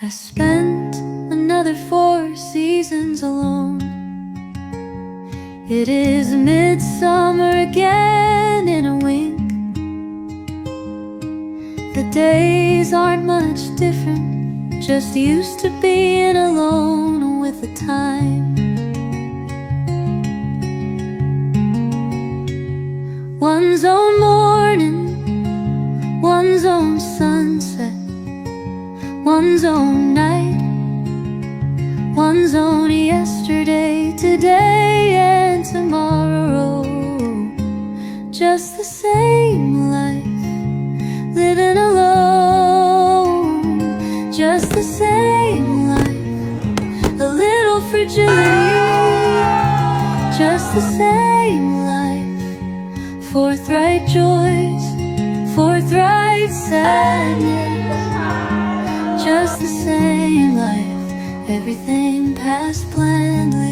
I spent another 4 seasons alone. It is midsummer again in a wink. The days aren't much different, just used to being alone with the time. One's own morning, one's own sunset, one's own night, one's own yesterday, today and tomorrow. Just the same life, living alone. Just the same life, a little fragility. Just the same life, forthright joys, forthright sadness. Just the same life, everything past planned.